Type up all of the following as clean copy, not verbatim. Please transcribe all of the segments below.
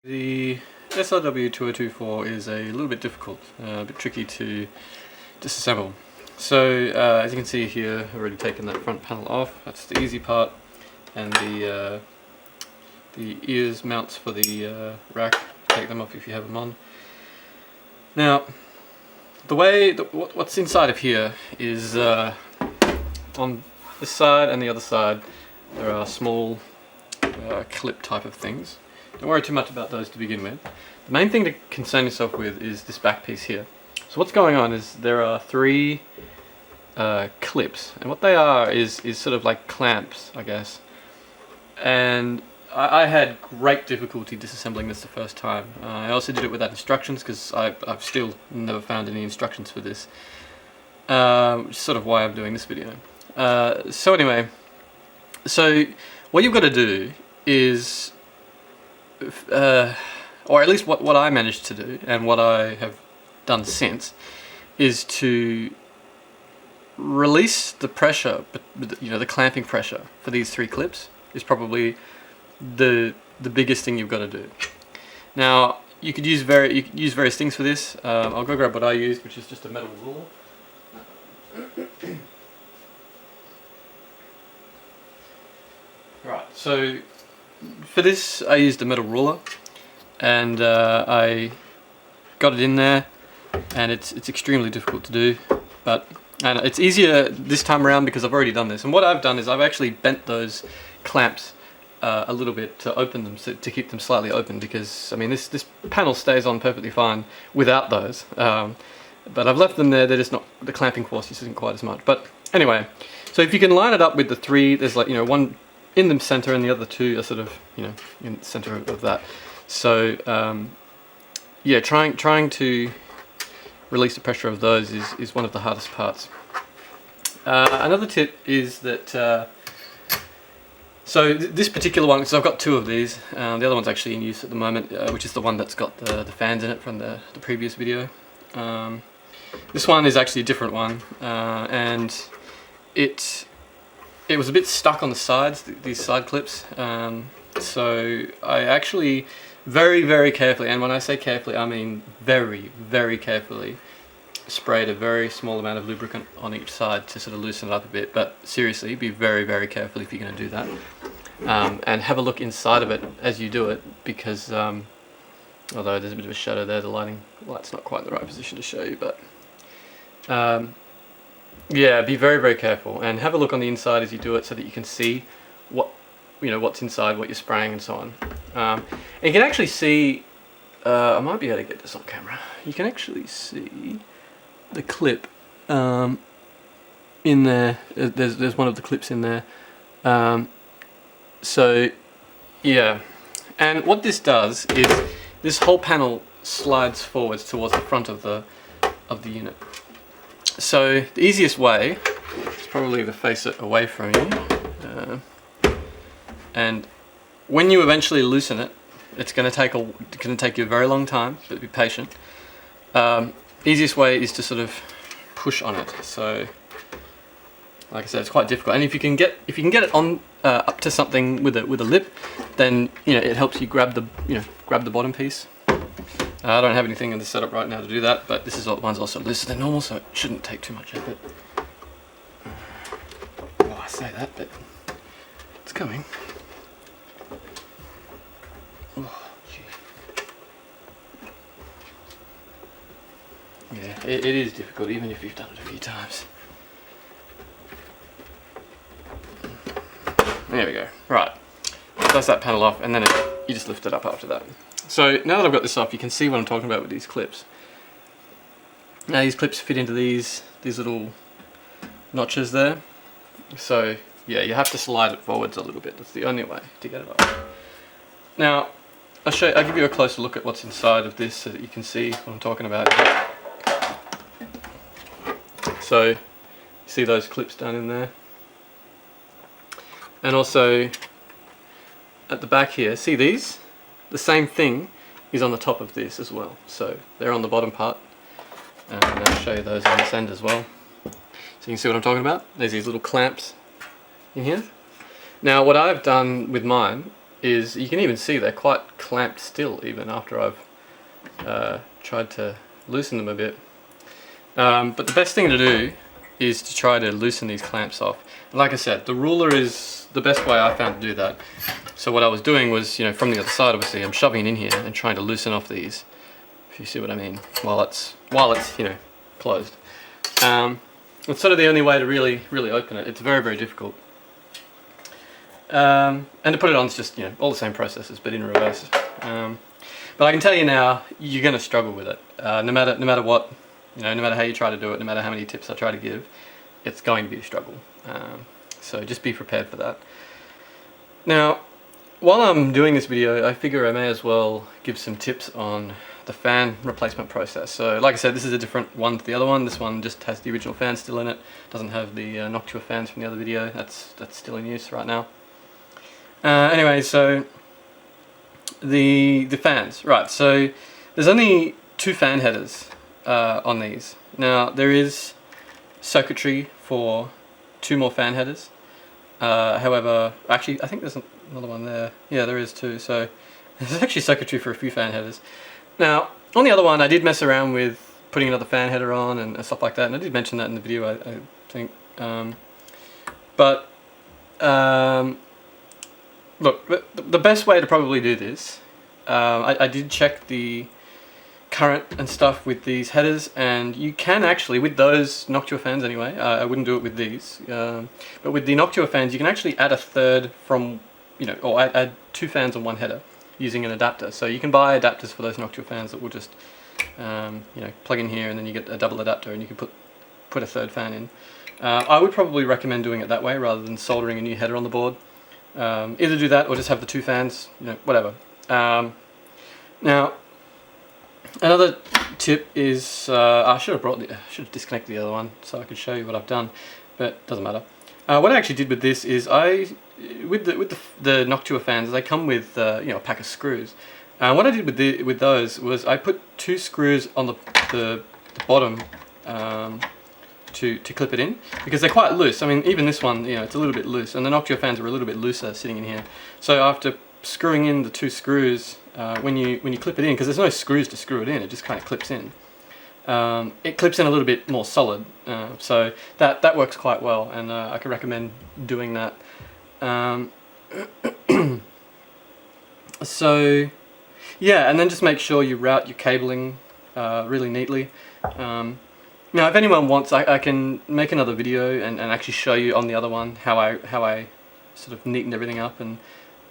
The SRW2024 is a little bit difficult, a bit tricky to disassemble. So as you can see here, I've already taken that front panel off. That's the easy part, and the ears mounts for the rack. Take them off if you have them on. Now, what's inside of here is on this side and the other side there are small clip type of things. Don't worry too much about those to begin with. The main thing to concern yourself with is this back piece here. So what's going on is there are three clips, and what they are is sort of like clamps, I guess. And I had great difficulty disassembling this the first time. I also did it without instructions because I've still never found any instructions for this, which is sort of why I'm doing this video. So anyway, so what you've got to do is or at least what I managed to do and what I have done since is to release the pressure, the clamping pressure for these three clips is probably the biggest thing you've got to do. Now you could use various things for this. I'll go grab what I used, which is just a metal ruler. Right, so for this I used a metal ruler, and I got it in there, and it's extremely difficult to do, and it's easier this time around because I've already done this. And what I've done is I've actually bent those clamps a little bit to open them, to keep them slightly open, because I mean this panel stays on perfectly fine without those, but I've left them there. They're just not, the clamping force just isn't quite as much. But anyway, so if you can line it up with the three, there's like, one in the center and the other two are sort of, in the center of that. So yeah, trying to release the pressure of those is one of the hardest parts. Another tip is that so this particular one, because I've got two of these, the other one's actually in use at the moment, which is the one that's got the fans in it from the previous video. This one is actually a different one, and it was a bit stuck on the sides, these side clips, so I actually very carefully, and when I say carefully I mean very carefully, sprayed a very small amount of lubricant on each side to sort of loosen it up a bit. But seriously, be very careful if you're going to do that, and have a look inside of it as you do it, because although there's a bit of a shadow there, the light's not quite the right position to show you, but yeah, be very careful, and have a look on the inside as you do it so that you can see what's inside, what you're spraying and so on. And you can actually see, I might be able to get this on camera, you can actually see the clip in there. There's one of the clips in there. So yeah, and what this does is this whole panel slides forwards towards the front of the unit. So the easiest way is probably to face it away from you, and when you eventually loosen it, it's going to take you a very long time, but be patient. Easiest way is to sort of push on it. So, like I said, it's quite difficult. And if you can get it on up to something with a lip, then it helps you grab the bottom piece. I don't have anything in the setup right now to do that, but this one's also looser than normal, so it shouldn't take too much effort. Well, I say that, but it's coming. Oh, gee. Yeah, it is difficult, even if you've done it a few times. There we go. Right, that's that panel off, and then you just lift it up after that. So now that I've got this off, you can see what I'm talking about with these clips. Now these clips fit into these little notches there. So yeah, you have to slide it forwards a little bit. That's the only way to get it off. Now I'll give you a closer look at what's inside of this so that you can see what I'm talking about. So you see those clips down in there, and also at the back here, see these? The same thing is on the top of this as well. So they're on the bottom part, and I'll show you those on this end as well. So you can see what I'm talking about. There's these little clamps in here. Now what I've done with mine is you can even see they're quite clamped still even after I've tried to loosen them a bit. But the best thing to do is to try to loosen these clamps off. And like I said, the ruler is the best way I found to do that. So what I was doing was, you know, from the other side, obviously, I'm shoving it in here and trying to loosen off these, if you see what I mean, while it's you know, closed. It's sort of the only way to really open it. It's very difficult. And to put it on, it's just, you know, all the same processes but in reverse. But I can tell you now, you're going to struggle with it. No matter what, you know, no matter how you try to do it, no matter how many tips I try to give, it's going to be a struggle. So just be prepared for that. Now, while I'm doing this video, I figure I may as well give some tips on the fan replacement process. So like I said, this is a different one to the other one. This one just has the original fan still in it. Doesn't have the Noctua fans from the other video. That's still in use right now. Anyway, so the fans, right? So there's only 2 fan headers on these. Now there is circuitry for 2 more fan headers. However, actually I think there's another one there. Yeah, there is too. So there's actually circuitry for a few fan headers. Now on the other one I did mess around with putting another fan header on and stuff like that, and I did mention that in the video, I think. Look, the best way to probably do this, I did check the current and stuff with these headers, and you can actually, with those Noctua fans anyway, I wouldn't do it with these, but with the Noctua fans you can actually add a third from, you know, or add 2 fans on one header using an adapter. So you can buy adapters for those Noctua fans that will just, you know, plug in here and then you get a double adapter and you can put a third fan in. I would probably recommend doing it that way rather than soldering a new header on the board. Either do that or just have the 2 fans, you know, whatever. Now, another tip is, I should have disconnected the other one so I could show you what I've done, but it doesn't matter. What I actually did with this is with the Noctua fans, they come with you know, a pack of screws. What I did with those was I put 2 screws on the bottom to clip it in, because they're quite loose. I mean, even this one, you know, it's a little bit loose, and the Noctua fans are a little bit looser sitting in here. So after screwing in the 2 screws, when you clip it in, because there's no screws to screw it in, it just kind of clips in. It clips in a little bit more solid, so that works quite well, and I could recommend doing that. So yeah, and then just make sure you route your cabling really neatly. Now, if anyone wants, I can make another video and actually show you on the other one how I sort of neatened everything up and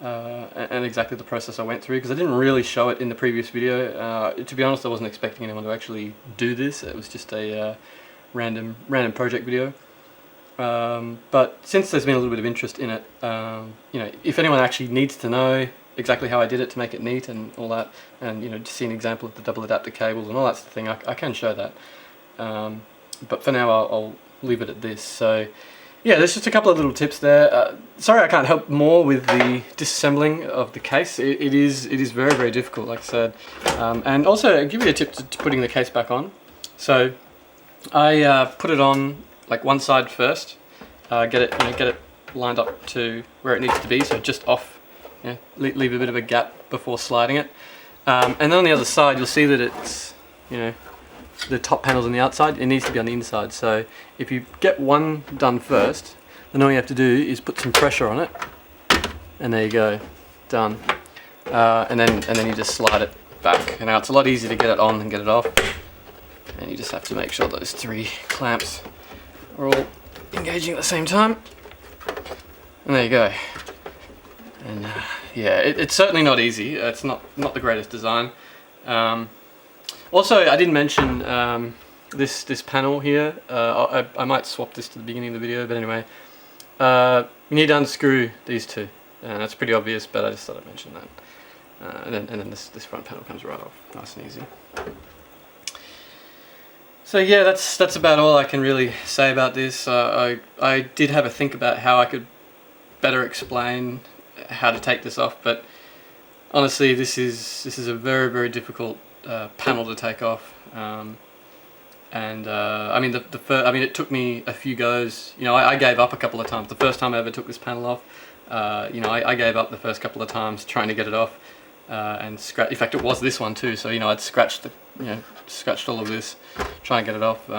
exactly the process I went through, because I didn't really show it in the previous video. To be honest, I wasn't expecting anyone to actually do this. It was just a random project video. But since there's been a little bit of interest in it, you know, if anyone actually needs to know exactly how I did it to make it neat and all that, and you know, to see an example of the double adapter cables and all that sort of thing, I can show that. But for now I'll leave it at this. So yeah, there's just a couple of little tips there. Sorry I can't help more with the disassembling of the case. It is very difficult, like I said. And also I'll give you a tip to putting the case back on. So I put it on like one side first, get it lined up to where it needs to be, so just off, you know, leave a bit of a gap before sliding it. And then on the other side you'll see that it's, you know, the top panel's on the outside, it needs to be on the inside. So if you get one done first, then all you have to do is put some pressure on it, and there you go, done. And then you just slide it back. And now it's a lot easier to get it on than get it off. And you just have to make sure those 3 clamps are all engaging at the same time. And there you go. And yeah, it's certainly not easy. It's not the greatest design. Also, I didn't mention this panel here. I might swap this to the beginning of the video, but anyway, you need to unscrew these 2, and that's pretty obvious, but I just thought I'd mention that. And then this front panel comes right off, nice and easy. So yeah, that's about all I can really say about this. I did have a think about how I could better explain how to take this off, but honestly, this is a very difficult panel to take off, and I mean it took me a few goes. You know, I gave up a couple of times. The first time I ever took this panel off, you know, I gave up the first couple of times trying to get it off, and scratch. In fact, it was this one too. So you know, I'd scratched scratched all of this trying to get it off.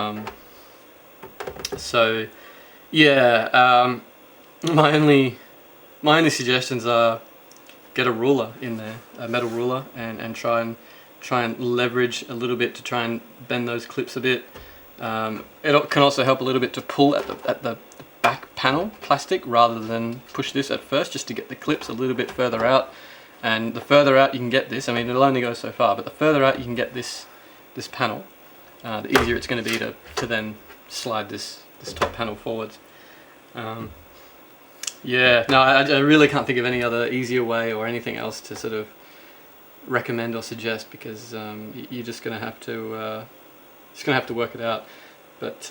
So yeah, my only suggestions are get a ruler in there, a metal ruler, and try and leverage a little bit to try and bend those clips a bit. It can also help a little bit to pull at the back panel plastic rather than push this at first, just to get the clips a little bit further out. And the further out you can get this, I mean, it'll only go so far, but the further out you can get this panel, the easier it's going to be to then slide this top panel forwards. Yeah, no, I really can't think of any other easier way or anything else to sort of recommend or suggest, because you're just going to have to work it out. But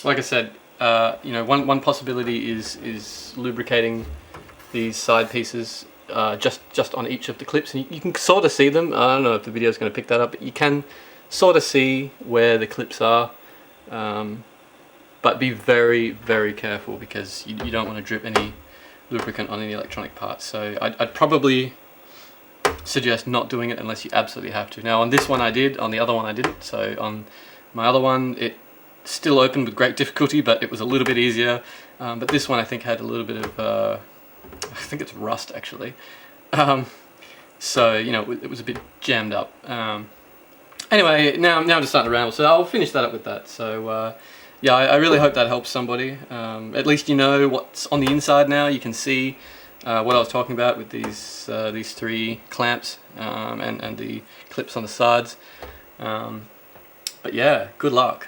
like I said, you know, one possibility is lubricating these side pieces just on each of the clips, and you can sort of see them. I don't know if the video is going to pick that up, but you can sort of see where the clips are. But be very, very careful, because you don't want to drip any lubricant on any electronic parts. So I'd probably suggest not doing it unless you absolutely have to. Now on this one I did, on the other one I didn't. So on my other one it still opened with great difficulty, but it was a little bit easier. But this one I think had a little bit of, I think it's rust actually. So you know, it was a bit jammed up. Anyway, now I'm just starting to ramble, so I'll finish that up with that. So yeah, I really hope that helps somebody. At least you know what's on the inside now. You can see what I was talking about with these three clamps and the clips on the sides. But yeah, good luck.